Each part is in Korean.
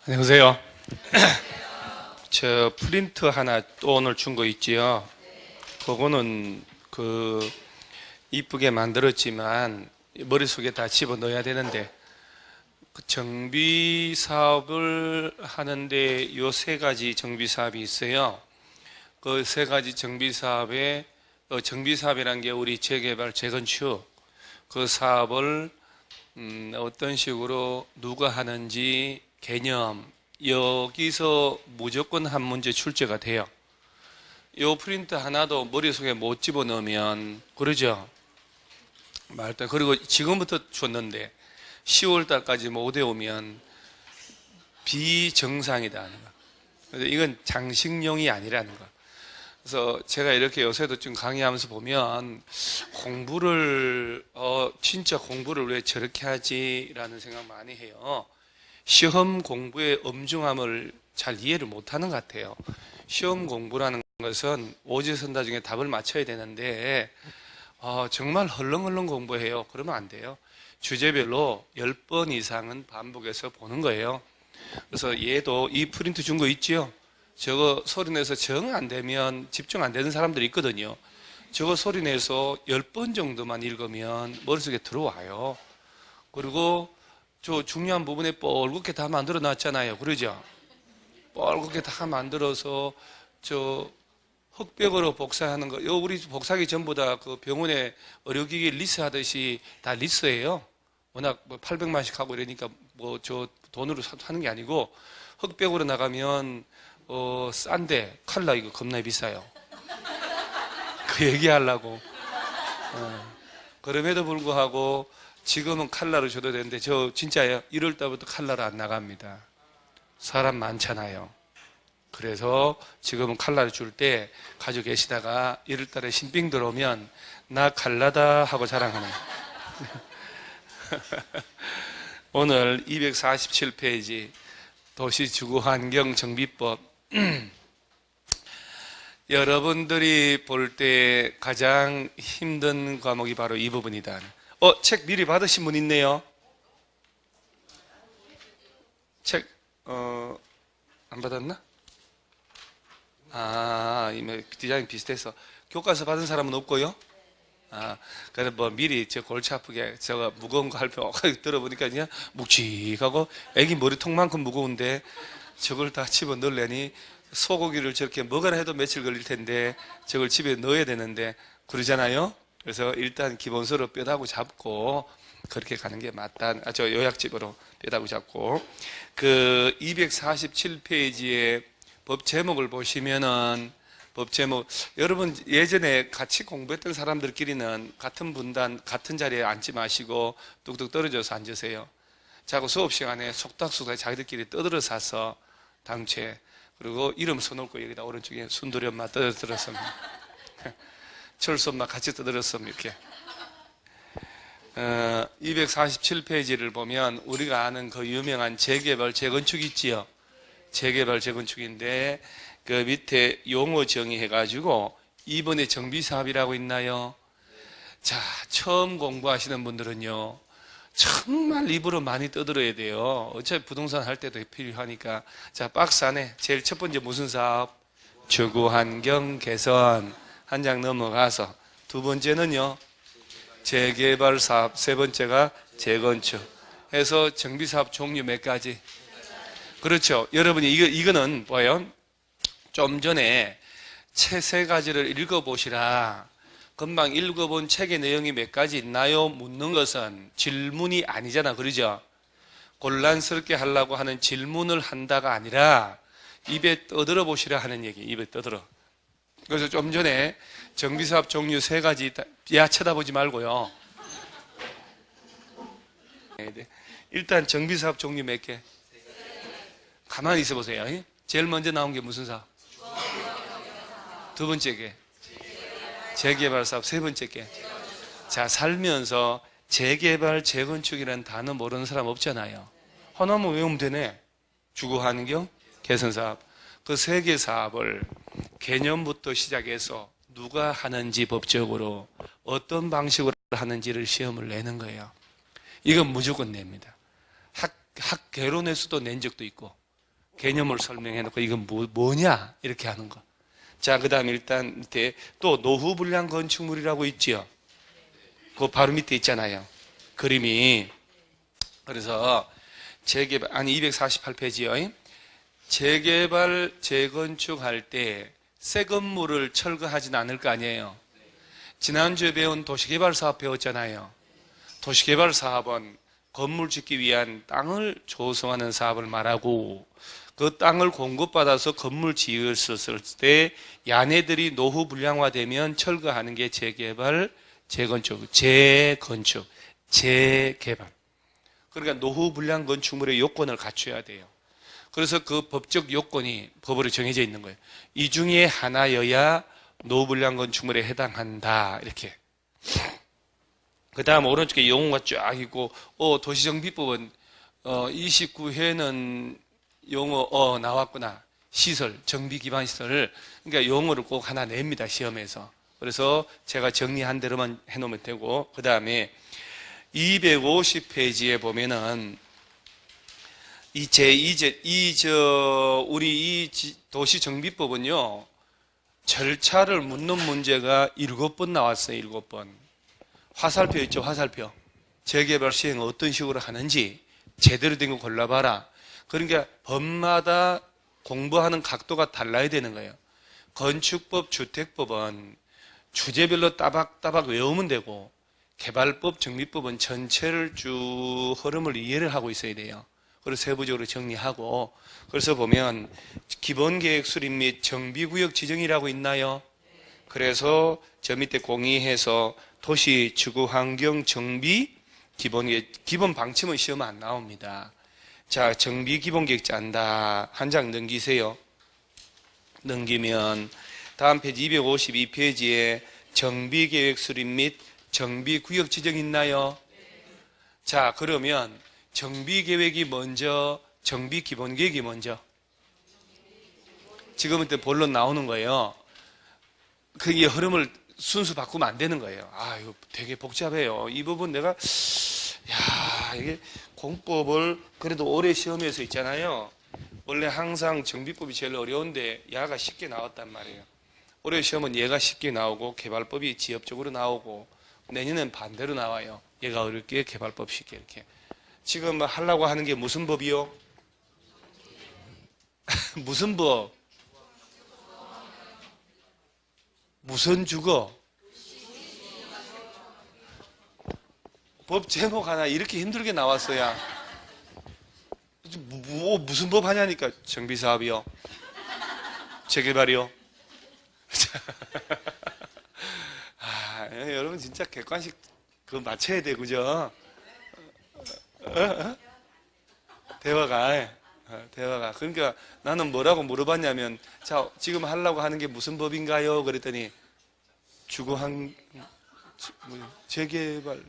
안녕하세요. 저 프린트 하나 또 오늘 준 거 있지요. 그거는 이쁘게 만들었지만 머릿속에 다 집어넣어야 되는데 그 정비 사업을 하는데 요 세 가지 정비 사업이 있어요. 그 세 가지 정비 사업에 정비 사업이란 게 우리 재개발 재건축 그 사업을 어떤 식으로 누가 하는지 개념 여기서 무조건 한 문제 출제가 돼요. 요 프린트 하나도 머릿속에 못 집어넣으면 그러죠. 말도 그리고 지금부터 줬는데 10월 달까지 못 외우면 비정상이다는 거. 그래서 이건 장식용이 아니라는 거. 그래서 제가 이렇게 요새도 좀 강의하면서 보면 공부를 진짜 공부를 왜 저렇게 하지라는 생각 많이 해요. 시험 공부의 엄중함을 잘 이해를 못하는 것 같아요. 시험 공부라는 것은 오지선다 중에 답을 맞춰야 되는데 정말 헐렁헐렁 공부해요. 그러면 안 돼요. 주제별로 10번 이상은 반복해서 보는 거예요. 그래서 얘도 이 프린트 준 거 있지요? 저거 소리내서 정 안 되면 집중 안 되는 사람들이 있거든요. 저거 소리내서 10번 정도만 읽으면 머릿속에 들어와요. 그리고 저 중요한 부분에 뻘겋게 다 만들어 놨잖아요. 그러죠? 뻘겋게 다 만들어서 저 흑백으로 복사하는 거, 우리 복사기 전부 다 그 병원에 의료기기 리스 하듯이 다 리스예요. 워낙 뭐 800만씩 하고 이러니까 뭐 저 돈으로 사는 게 아니고 흑백으로 나가면 싼데 칼라 이거 겁나 비싸요. 그 얘기하려고. 그럼에도 불구하고 지금은 칼라로 줘도 되는데 저 진짜예요. 1월 달부터 칼라로 안 나갑니다. 사람 많잖아요. 그래서 지금은 칼라를 줄 때 가지고 계시다가 1월 달에 신빙 들어오면 나 칼라다 하고 자랑하는 오늘 247페이지 도시주거환경정비법 여러분들이 볼 때 가장 힘든 과목이 바로 이 부분이다. 책 미리 받으신 분 있네요. 책 안 받았나? 디자인 비슷해서 교과서 받은 사람은 없고요. 그래 뭐 미리 저 골치 아프게 저거 무거운 거 할 필요 없고 들어보니까 그냥 묵직하고 애기 머리통만큼 무거운데 저걸 다 집어 넣으려니 소고기를 저렇게 먹으라 해도 며칠 걸릴 텐데 저걸 집에 넣어야 되는데 그러잖아요. 그래서 일단 기본서로 뼈다구 잡고 그렇게 가는 게 맞다. 저 요약집으로 뼈다구 잡고 그 247페이지에 법 제목을 보시면은 법 제목 여러분 예전에 같이 공부했던 사람들끼리는 같은 분단 같은 자리에 앉지 마시고 뚝뚝 떨어져서 앉으세요. 자꾸 수업 시간에 속닥속닥 자기들끼리 떠들어 사서 당최 그리고 이름 써놓을 거 여기다 오른쪽에 순돌이 엄마 떠들었으면 철수 엄마 같이 떠들었으면 이렇게 247페이지를 보면 우리가 아는 그 유명한 재개발 재건축 있지요. 재개발 재건축인데 그 밑에 용어 정의해가지고 이번에 정비사업이라고 있나요? 자, 처음 공부하시는 분들은요 정말 입으로 많이 떠들어야 돼요. 어차피 부동산 할 때도 필요하니까. 자, 박스 안에 제일 첫 번째 무슨 사업? 주거환경 개선. 한 장 넘어가서 두 번째는요 재개발 사업, 세 번째가 재건축 해서 정비사업 종류 몇 가지? 그렇죠. 여러분이 이거는 뭐예요? 좀 전에 책 세 가지를 읽어보시라. 금방 읽어본 책의 내용이 몇 가지 있나요? 묻는 것은 질문이 아니잖아. 그러죠? 곤란스럽게 하려고 하는 질문을 한다가 아니라 입에 떠들어 보시라 하는 얘기. 입에 떠들어. 그래서 좀 전에 정비사업 종류 세 가지 쳐다보지 말고요. 일단 정비사업 종류 몇 개? 가만히 있어 보세요. 제일 먼저 나온 게 무슨 사업? 두 번째 게 재개발 사업, 세 번째 게 자, 살면서 재개발 재건축이라는 단어 모르는 사람 없잖아요. 하나만 외우면 되네. 주거환경 개선 사업. 그 세 개 사업을 개념부터 시작해서 누가 하는지 법적으로 어떤 방식으로 하는지를 시험을 내는 거예요. 이건 무조건 냅니다. 학개론에서도 낸 적도 있고 개념을 설명해 놓고 이건 뭐냐 이렇게 하는 거. 자, 그 다음에 일단 밑에 또 노후불량 건축물이라고 있지요. 그 바로 밑에 있잖아요. 그림이. 그래서 재개발, 아니 248페이지요. 재개발, 재건축할 때 새 건물을 철거하진 않을 거 아니에요. 지난주에 배운 도시개발 사업 배웠잖아요. 도시개발 사업은 건물 짓기 위한 땅을 조성하는 사업을 말하고, 그 땅을 공급받아서 건물 지었을 때 야네들이 노후 불량화되면 철거하는 게 재개발, 재건축, 재개발. 그러니까 노후 불량 건축물의 요건을 갖춰야 돼요. 그래서 그 법적 요건이 법으로 정해져 있는 거예요. 이 중에 하나여야 노후 불량 건축물에 해당한다. 이렇게. 그 다음 오른쪽에 용어가 쫙 있고, 도시정비법은 29회는 용어 나왔구나. 시설, 정비 기반 시설. 그러니까 용어를 꼭 하나 냅니다. 시험에서. 그래서 제가 정리한 대로만 해놓으면 되고, 그 다음에 250페이지에 보면은 우리 이 도시정비법은요, 절차를 묻는 문제가 7번 나왔어요. 7번. 화살표 있죠, 화살표. 재개발 시행 어떤 식으로 하는지 제대로 된 거 골라봐라. 그러니까 법마다 공부하는 각도가 달라야 되는 거예요. 건축법, 주택법은 주제별로 따박따박 외우면 되고, 개발법, 정비법은 전체를 쭉 흐름을 이해를 하고 있어야 돼요. 그래서 세부적으로 정리하고, 그래서 보면 기본계획 수립 및 정비구역 지정이라고 있나요? 그래서 저 밑에 공의해서 도시 지구환경 정비 기본 방침은 시험 안 나옵니다. 자, 정비 기본계획 짠다. 한 장 넘기세요. 넘기면 다음 페이지 252페이지에 정비계획 수립 및 정비구역 지정 있나요? 자, 그러면 정비계획이 먼저, 정비기본계획이 먼저. 지금부터 본론 나오는 거예요. 그게 흐름을 순수 바꾸면 안 되는 거예요. 이거 되게 복잡해요. 이 부분 내가, 이게 공법을 그래도 올해 시험에서 있잖아요. 원래 항상 정비법이 제일 어려운데 야가 쉽게 나왔단 말이에요. 올해 시험은 얘가 쉽게 나오고 개발법이 지엽적으로 나오고, 내년엔 반대로 나와요. 얘가 어렵게 개발법 쉽게 이렇게. 지금 하려고 하는 게 무슨 법이요? 무슨 법? 무슨 주거? 법 제목 하나 이렇게 힘들게 나왔어야. 무슨 법 하냐니까. 정비사업이요? 재개발이요? 여러분 진짜 객관식 그거 맞춰야 돼, 그죠? 대화가. 그러니까 나는 뭐라고 물어봤냐면, 자, 지금 하려고 하는 게 무슨 법인가요? 그랬더니, 재개발.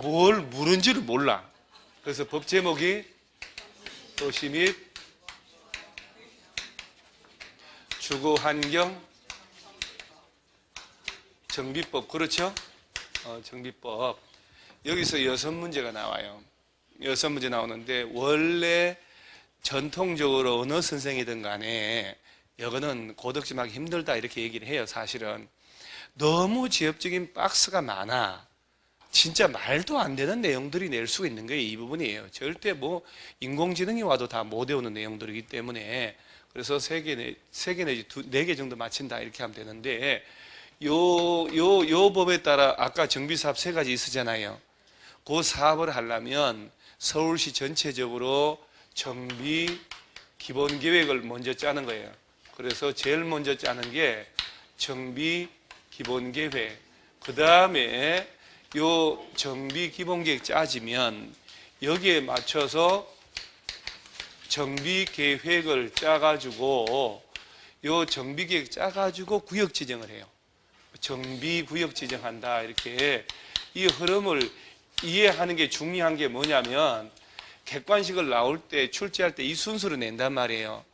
뭘 물은지를 몰라. 그래서 법 제목이 도시 및 주거환경 정비법. 그렇죠? 정비법. 여기서 6문제가 나와요. 6문제 나오는데, 원래 전통적으로 어느 선생이든 간에 이거는 고득점하기 힘들다 이렇게 얘기를 해요. 사실은 너무 지엽적인 박스가 많아. 진짜 말도 안 되는 내용들이 낼 수가 있는 거예요. 이 부분이에요. 절대 뭐 인공지능이 와도 다 못 외우는 내용들이기 때문에. 그래서 3개 내지 4개 정도 맞힌다 이렇게 하면 되는데, 요 법에 따라 아까 정비사업 3가지 있으잖아요. 그 사업을 하려면 서울시 전체적으로 정비 기본 계획을 먼저 짜는 거예요. 그래서 제일 먼저 짜는 게 정비 기본 계획. 그 다음에 요 정비 기본 계획 짜지면 여기에 맞춰서 정비 계획을 짜가지고 요 정비 계획 짜가지고 구역 지정을 해요. 정비 구역 지정한다. 이렇게 이 흐름을 이해하는 게 중요한 게 뭐냐면, 객관식을 나올 때 출제할 때 이 순서로 낸단 말이에요.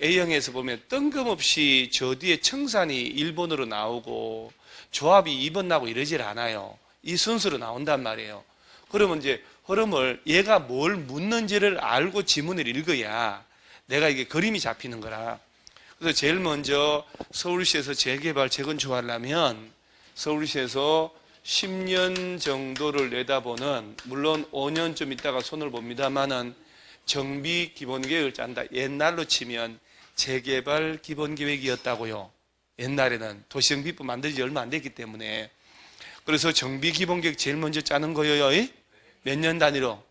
A형에서 보면 뜬금없이 저 뒤에 청산이 1번으로 나오고 조합이 2번 나고 이러질 않아요. 이 순서로 나온단 말이에요. 그러면 이제 흐름을 얘가 뭘 묻는지를 알고 지문을 읽어야 내가 이게 그림이 잡히는 거라. 그래서 제일 먼저 서울시에서 재개발, 재건축하려면 서울시에서 10년 정도를 내다보는, 물론 5년 좀 있다가 손을 봅니다만은 정비 기본계획을 짠다. 옛날로 치면 재개발 기본계획이었다고요. 옛날에는 도시정비법 만들지 얼마 안 됐기 때문에. 그래서 정비 기본계획 제일 먼저 짜는 거예요. 몇 년 단위로?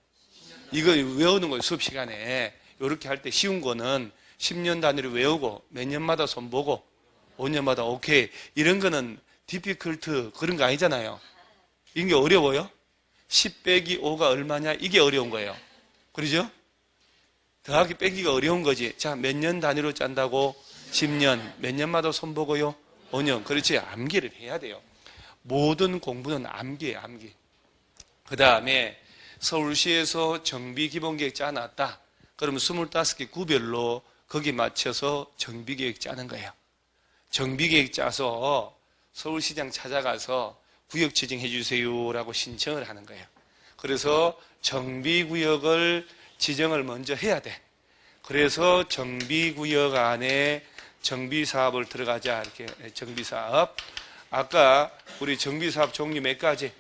이거 외우는 거예요. 수업 시간에. 이렇게 할 때 쉬운 거는 10년 단위로 외우고 몇 년마다 손보고 5년마다 오케이. 이런 거는 디피컬트 그런 거 아니잖아요. 이게 어려워요? 10 빼기 5가 얼마냐? 이게 어려운 거예요. 그러죠? 더하기 빼기가 어려운 거지. 자, 몇 년 단위로 짠다고? 10년. 몇 년마다 손보고요? 5년. 그렇지. 암기를 해야 돼요. 모든 공부는 암기예요. 암기. 그 다음에 서울시에서 정비 기본계획 짜놨다. 그러면 25개 구별로 거기 맞춰서 정비계획 짜는 거예요. 정비계획 짜서 서울시장 찾아가서 구역 지정해 주세요라고 신청을 하는 거예요. 그래서 정비구역을 지정을 먼저 해야 돼. 그래서 정비구역 안에 정비사업을 들어가자. 이렇게 정비사업. 아까 우리 정비사업 종류 몇 가지?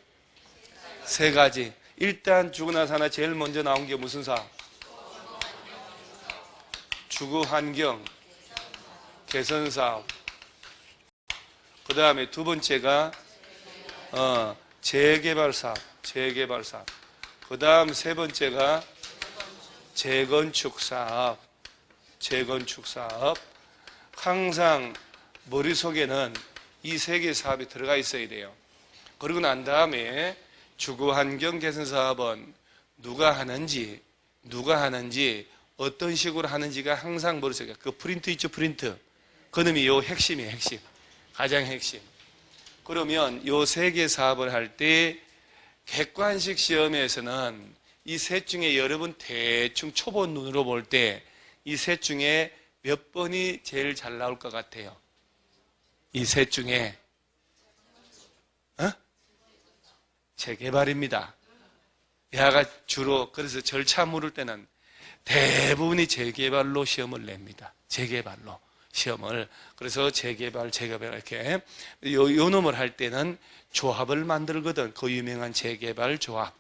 3가지. 일단 주거나서 하나 제일 먼저 나온 게 무슨 사업? 주거환경 개선사업. 그 다음에 두 번째가 재개발사업. 그 다음 세 번째가 재건축사업. 항상 머릿속에는 이 3개 사업이 들어가 있어야 돼요. 그러고 난 다음에 주거환경 개선사업은 누가 하는지 어떤 식으로 하는지가 항상 머릿속에. 그 프린트 있죠, 프린트. 그놈이 요 핵심이에요, 핵심. 가장 핵심. 그러면 요 3개 사업을 할 때 객관식 시험에서는 이 셋 중에 여러분 대충 초보 눈으로 볼 때 이 셋 중에 몇 번이 제일 잘 나올 것 같아요? 이 셋 중에 재개발입니다. 야가 주로. 그래서 절차 물을 때는 대부분이 재개발로 시험을 냅니다. 재개발로 시험을. 그래서 재개발 이렇게 요 놈을 할 때는 조합을 만들거든. 그 유명한 재개발 조합,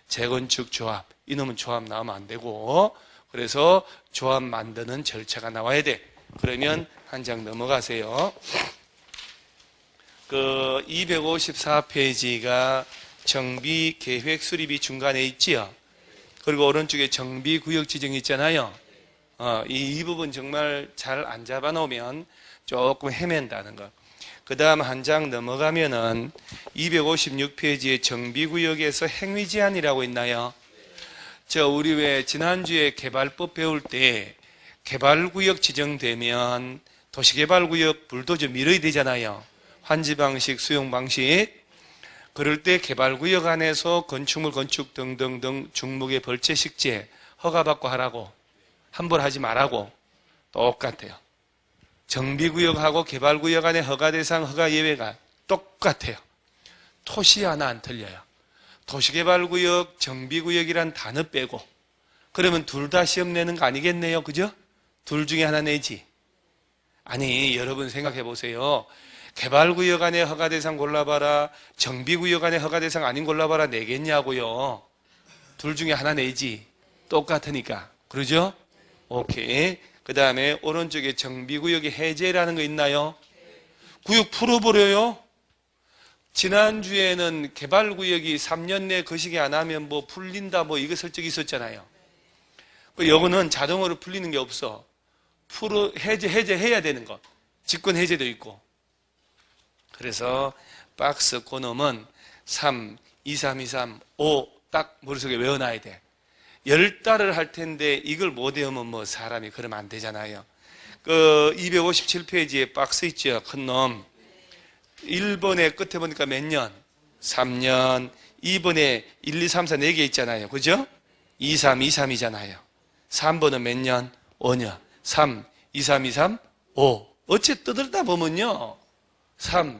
재건축 조합. 이놈은 조합 나오면 안 되고, 그래서 조합 만드는 절차가 나와야 돼. 그러면 한 장 넘어가세요. 그 254페이지가 정비 계획 수립이 중간에 있지요. 그리고 오른쪽에 정비 구역 지정이 있잖아요. 이 부분 정말 잘 안 잡아 놓으면 조금 헤맨다는 거. 그 다음 한 장 넘어가면은 256페이지에 정비구역에서 행위제한이라고 있나요? 우리 왜 지난주에 개발법 배울 때 개발구역 지정되면 도시개발구역 불도저 밀어야 되잖아요. 환지방식, 수용방식. 그럴 때 개발구역 안에서 건축물 건축 등등등 중목의 벌채식재 허가받고 하라고, 함부로 하지 말라고. 똑같아요. 정비구역하고 개발구역 안에 허가대상, 허가 예외가 똑같아요. 토시 하나 안 틀려요. 도시개발구역, 정비구역이란 단어 빼고. 그러면 둘 다 시험 내는 거 아니겠네요. 그죠? 둘 중에 하나 내지. 아니, 여러분 생각해 보세요. 개발구역 안에 허가대상 골라봐라, 정비구역 안에 허가대상 아닌 골라봐라 내겠냐고요. 둘 중에 하나 내지. 똑같으니까. 그러죠? 오케이. 그 다음에 오른쪽에 정비구역의 해제라는 거 있나요? 구역 풀어버려요. 지난주에는 개발구역이 3년 내 거시기 안 하면 뭐 풀린다 뭐 이거 설정이 있었잖아요. 요거는 자동으로 풀리는 게 없어. 해제해야 되는 것. 직권 해제도 있고. 그래서 박스 그놈은 3, 2, 3, 2, 3, 5 딱 머릿속에 외워놔야 돼. 10달을 할 텐데 이걸 못 외우면 뭐 사람이 그러면 안 되잖아요. 그 257페이지에 박스 있죠. 큰 놈. 1번에 끝에 보니까 몇 년? 3년. 2번에 1, 2, 3, 4, 4개 있잖아요. 그죠? 2, 3, 2, 3이잖아요. 3번은 몇 년? 5년. 3, 2, 3, 2, 3, 5. 어째 떠들다 보면요. 3,